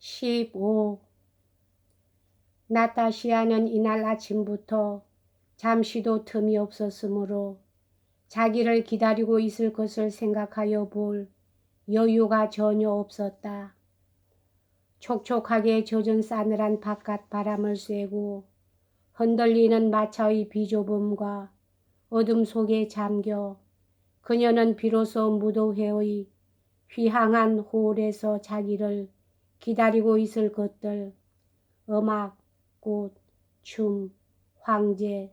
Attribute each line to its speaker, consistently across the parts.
Speaker 1: 15. 나타시아는 이날 아침부터 잠시도 틈이 없었으므로 자기를 기다리고 있을 것을 생각하여 볼 여유가 전혀 없었다. 촉촉하게 젖은 싸늘한 바깥 바람을 쐬고 흔들리는 마차의 비좁음과 어둠 속에 잠겨 그녀는 비로소 무도회의 휘황한 홀에서 자기를 기다리고 있을 것들, 음악, 꽃, 춤, 황제,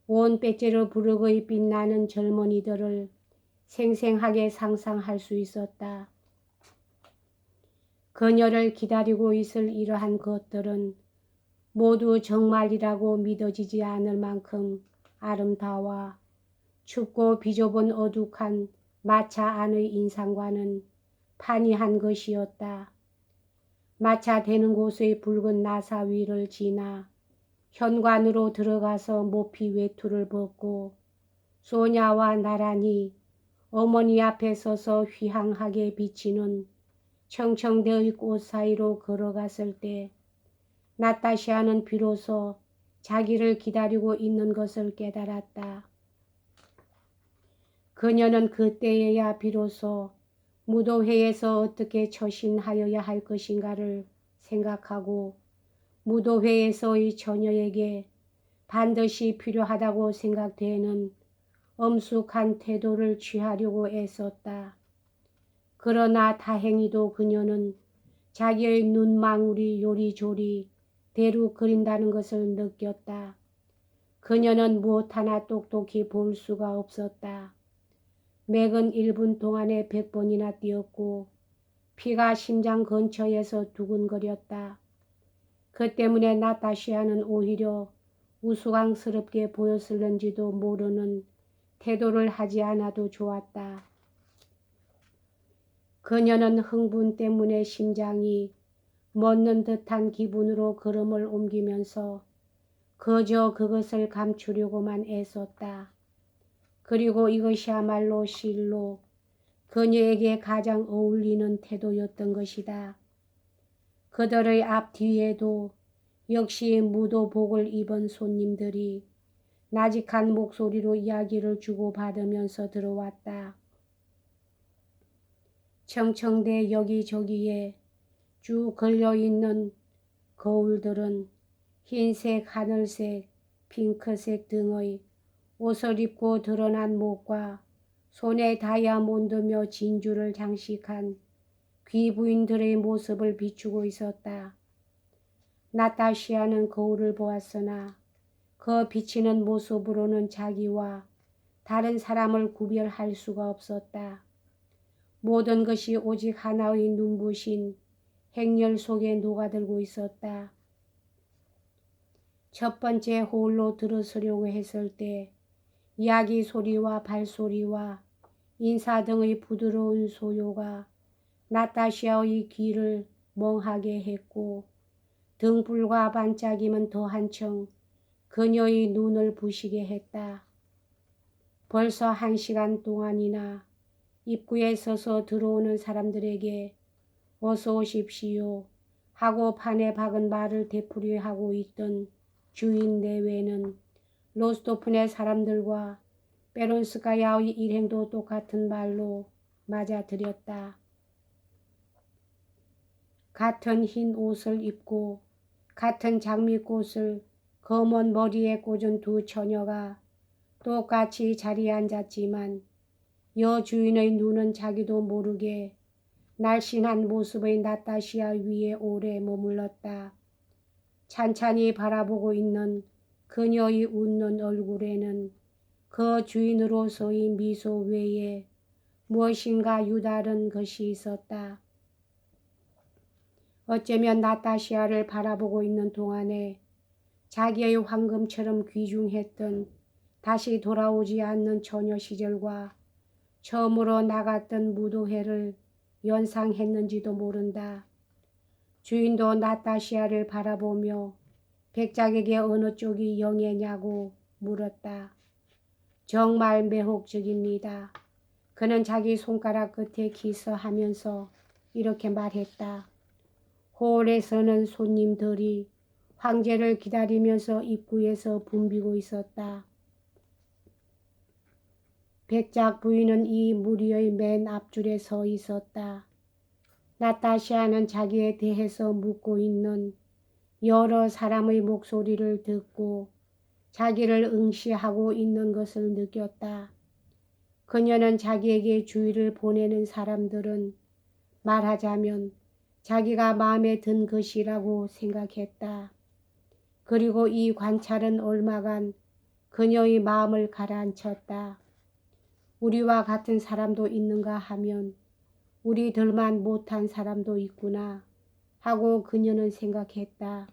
Speaker 1: 온 배째로 부르거이 빛나는 젊은이들을 생생하게 상상할 수 있었다. 그녀를 기다리고 있을 이러한 것들은 모두 정말이라고 믿어지지 않을 만큼 아름다워 춥고 비좁은 어둑한 마차 안의 인상과는 판이한 것이었다. 마차 대는 곳의 붉은 나사 위를 지나 현관으로 들어가서 모피 외투를 벗고 소냐와 나란히 어머니 앞에 서서 휘황하게 비치는 청청대의 꽃 사이로 걸어갔을 때 나타샤는 비로소 자기를 기다리고 있는 것을 깨달았다. 그녀는 그때에야 비로소 무도회에서 어떻게 처신하여야 할 것인가를 생각하고 무도회에서의 처녀에게 반드시 필요하다고 생각되는 엄숙한 태도를 취하려고 애썼다. 그러나 다행히도 그녀는 자기의 눈망울이 요리조리 대로 그린다는 것을 느꼈다. 그녀는 무엇 하나 똑똑히 볼 수가 없었다. 맥은 1분 동안에 100번이나 뛰었고 피가 심장 근처에서 두근거렸다. 그 때문에 나타시아는 오히려 우스꽝스럽게 보였을는지도 모르는 태도를 하지 않아도 좋았다. 그녀는 흥분 때문에 심장이 멎는 듯한 기분으로 걸음을 옮기면서 그저 그것을 감추려고만 애썼다. 그리고 이것이야말로 실로 그녀에게 가장 어울리는 태도였던 것이다. 그들의 앞뒤에도 역시 무도복을 입은 손님들이 나직한 목소리로 이야기를 주고받으면서 들어왔다. 청청대 여기저기에 쭉 걸려있는 거울들은 흰색, 하늘색, 핑크색 등의 옷을 입고 드러난 목과 손에 다이아몬드며 진주를 장식한 귀부인들의 모습을 비추고 있었다. 나타시아는 거울을 보았으나 그 비치는 모습으로는 자기와 다른 사람을 구별할 수가 없었다. 모든 것이 오직 하나의 눈부신 행렬 속에 녹아들고 있었다. 첫 번째 홀로 들어서려고 했을 때 이야기 소리와 발소리와 인사 등의 부드러운 소요가 나타시아의 귀를 멍하게 했고 등불과 반짝임은 더 한층 그녀의 눈을 부시게 했다. 벌써 1시간 동안이나 입구에 서서 들어오는 사람들에게 어서 오십시오 하고 판에 박은 말을 되풀이하고 있던 주인 내외는 로스토프네 사람들과 베론스카야의 일행도 똑같은 말로 맞아들였다. 같은 흰 옷을 입고 같은 장미꽃을 검은 머리에 꽂은 두 처녀가 똑같이 자리에 앉았지만 여주인의 눈은 자기도 모르게 날씬한 모습의 나타시아 위에 오래 머물렀다. 찬찬히 바라보고 있는 그녀의 웃는 얼굴에는 그 주인으로서의 미소 외에 무엇인가 유다른 것이 있었다. 어쩌면 나타시아를 바라보고 있는 동안에 자기의 황금처럼 귀중했던 다시 돌아오지 않는 처녀 시절과 처음으로 나갔던 무도회를 연상했는지도 모른다. 주인도 나타시아를 바라보며 백작에게 어느 쪽이 영예냐고 물었다. 정말 매혹적입니다. 그는 자기 손가락 끝에 키스하면서 이렇게 말했다. 홀에서는 손님들이 황제를 기다리면서 입구에서 붐비고 있었다. 백작 부인은 이 무리의 맨 앞줄에 서 있었다. 나타샤는 자기에 대해서 묻고 있는 여러 사람의 목소리를 듣고 자기를 응시하고 있는 것을 느꼈다. 그녀는 자기에게 주의를 보내는 사람들은 말하자면 자기가 마음에 든 것이라고 생각했다. 그리고 이 관찰은 얼마간 그녀의 마음을 가라앉혔다. 우리와 같은 사람도 있는가 하면 우리들만 못한 사람도 있구나 하고 그녀는 생각했다.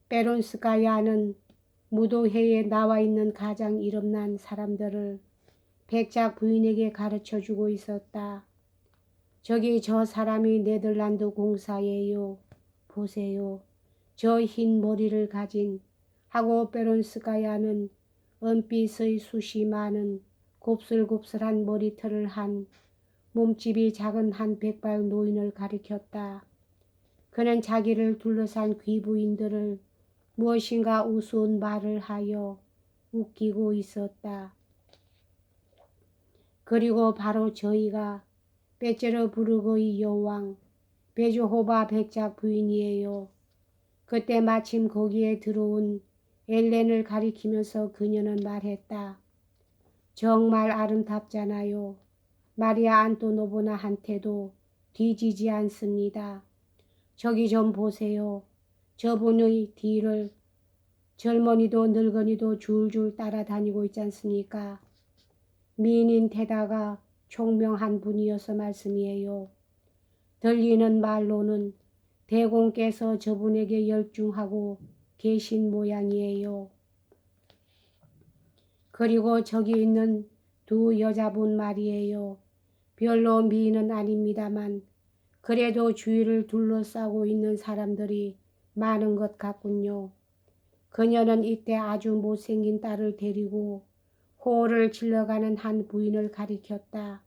Speaker 1: 베론스카야는 무도회에 나와 있는 가장 이름난 사람들을 백작 부인에게 가르쳐주고 있었다. 저기 저 사람이 네덜란드 공사예요. 보세요. 저 흰 머리를 가진 하고 베론스카야는 은빛의 숱이 많은 곱슬곱슬한 머리털을 한 몸집이 작은 한 백발 노인을 가리켰다. 그는 자기를 둘러싼 귀부인들을 무엇인가 우스운 말을 하여 웃기고 있었다. 그리고 바로 저희가 베체르부르크의 여왕 베조호바 백작 부인이에요. 그때 마침 거기에 들어온 엘렌을 가리키면서 그녀는 말했다. 정말 아름답잖아요. 마리아 안토노보나한테도 뒤지지 않습니다. 저기 좀 보세요. 저분의 뒤를 젊은이도 늙은이도 줄줄 따라다니고 있지 않습니까? 미인인데다가 총명한 분이어서 말씀이에요. 들리는 말로는 대공께서 저분에게 열중하고 계신 모양이에요. 그리고 저기 있는 두 여자분 말이에요. 별로 미인은 아닙니다만 그래도 주위를 둘러싸고 있는 사람들이 많은 것 같군요. 그녀는 이때 아주 못생긴 딸을 데리고 호를 질러가는 한 부인을 가리켰다.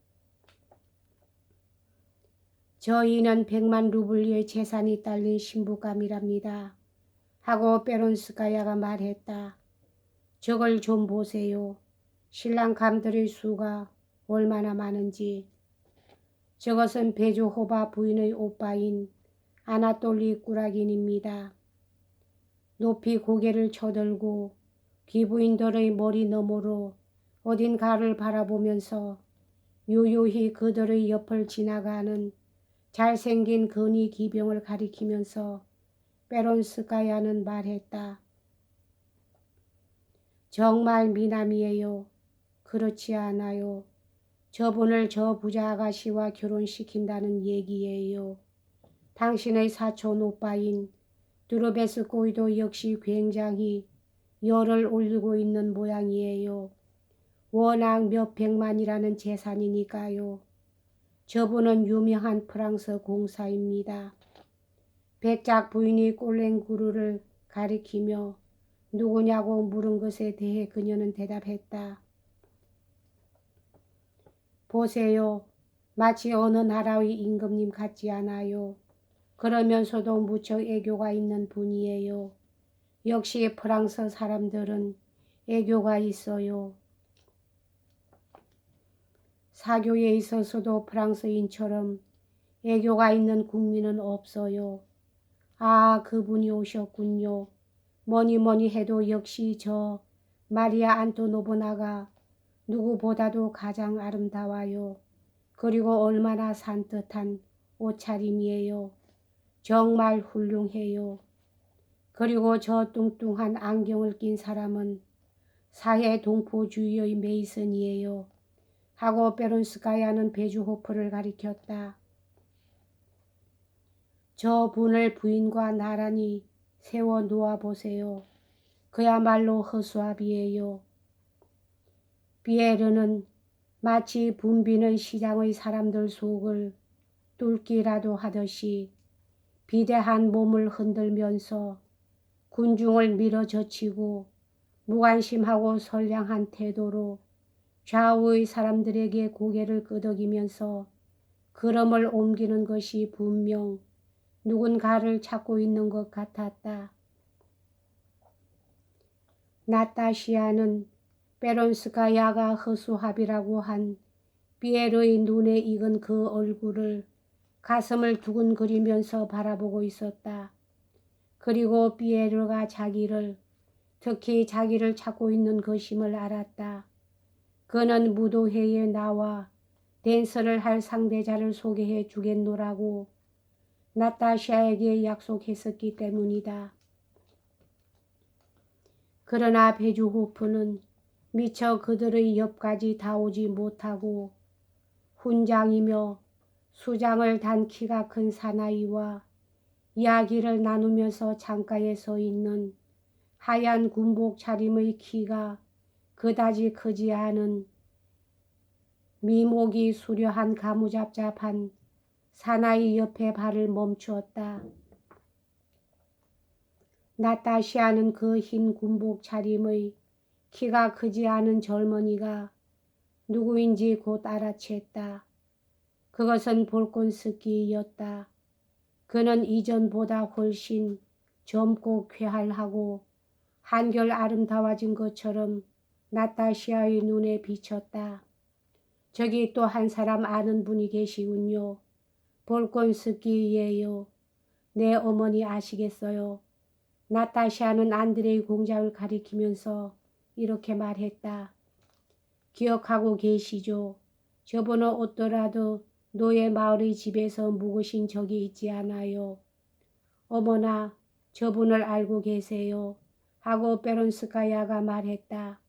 Speaker 1: 저희는 100만 루블리의 재산이 딸린 신부감이랍니다. 하고 베론스카야가 말했다. 저걸 좀 보세요. 신랑감들의 수가 얼마나 많은지. 저것은 베조호바 부인의 오빠인 아나톨리 꾸라긴입니다. 높이 고개를 쳐들고 귀부인들의 머리 너머로 어딘가를 바라보면서 유유히 그들의 옆을 지나가는 잘생긴 근위 기병을 가리키면서 베론스카야는 말했다. 정말 미남이에요. 그렇지 않아요. 저분을 저 부자 아가씨와 결혼시킨다는 얘기예요. 당신의 사촌 오빠인 두르베스코이도 역시 굉장히 열을 올리고 있는 모양이에요. 워낙 몇 백만이라는 재산이니까요. 저분은 유명한 프랑스 공사입니다. 백작 부인이 꼴랭구르를 가리키며 누구냐고 물은 것에 대해 그녀는 대답했다. 보세요. 마치 어느 나라의 임금님 같지 않아요. 그러면서도 무척 애교가 있는 분이에요. 역시 프랑스 사람들은 애교가 있어요. 사교에 있어서도 프랑스인처럼 애교가 있는 국민은 없어요. 아, 그분이 오셨군요. 뭐니 해도 역시 저 마리아 안토노보나가 누구보다도 가장 아름다워요. 그리고 얼마나 산뜻한 옷차림이에요. 정말 훌륭해요. 그리고 저 뚱뚱한 안경을 낀 사람은 사회 동포주의의 메이슨이에요. 하고 베론스카야는 베주호프를 가리켰다. 저 분을 부인과 나란히 세워 놓아보세요. 그야말로 허수아비예요. 비에르는 마치 붐비는 시장의 사람들 속을 뚫기라도 하듯이 비대한 몸을 흔들면서 군중을 밀어젖히고 무관심하고 선량한 태도로 좌우의 사람들에게 고개를 끄덕이면서 걸음을 옮기는 것이 분명 누군가를 찾고 있는 것 같았다. 나타시아는 베론스카야가 허수아비라고 한 피에르의 눈에 익은 그 얼굴을 가슴을 두근거리면서 바라보고 있었다. 그리고 피에르가 특히 자기를 찾고 있는 것임을 알았다. 그는 무도회에 나와 댄스를 할 상대자를 소개해 주겠노라고 나타샤에게 약속했었기 때문이다. 그러나 베주호프는 미처 그들의 옆까지 다 오지 못하고 훈장이며 수장을 단 키가 큰 사나이와 이야기를 나누면서 창가에 서 있는 하얀 군복 차림의 키가 그다지 크지 않은 미목이 수려한 가무잡잡한 사나이 옆에 발을 멈추었다. 나타시아는 그 흰 군복 차림의 키가 크지 않은 젊은이가 누구인지 곧 알아챘다. 그것은 볼콘스키였다. 그는 이전보다 훨씬 젊고 쾌활하고 한결 아름다워진 것처럼 나타시아의 눈에 비쳤다. 저기 또 한 사람 아는 분이 계시군요. 볼콘스키예요. 내 어머니 아시겠어요? 나타시아는 안드레이 공장을 가리키면서 이렇게 말했다. 기억하고 계시죠? 저분은 어떠라도 노예 마을의 집에서 묵으신 적이 있지 않아요. 어머나, 저분을 알고 계세요. 하고 베론스카야가 말했다.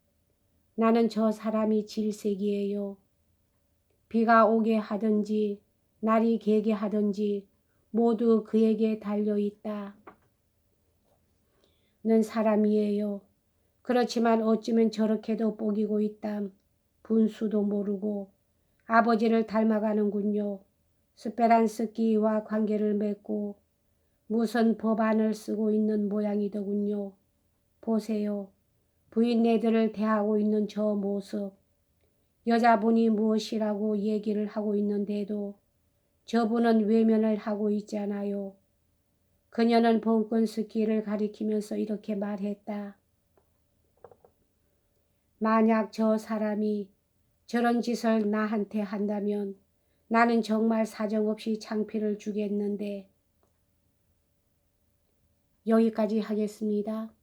Speaker 1: 나는 저 사람이 질색이에요. 비가 오게 하든지 날이 개게 하든지 모두 그에게 달려있다. 는 사람이에요. 그렇지만 어쩌면 저렇게도 뽀기고 있담. 분수도 모르고 아버지를 닮아가는군요. 스페란스키와 관계를 맺고 무슨 법안을 쓰고 있는 모양이더군요. 보세요. 부인네들을 대하고 있는 저 모습. 여자분이 무엇이라고 얘기를 하고 있는데도 저분은 외면을 하고 있잖아요. 그녀는 볼콘스키를 가리키면서 이렇게 말했다. 만약 저 사람이 저런 짓을 나한테 한다면 나는 정말 사정없이 창피를 주겠는데. 여기까지 하겠습니다.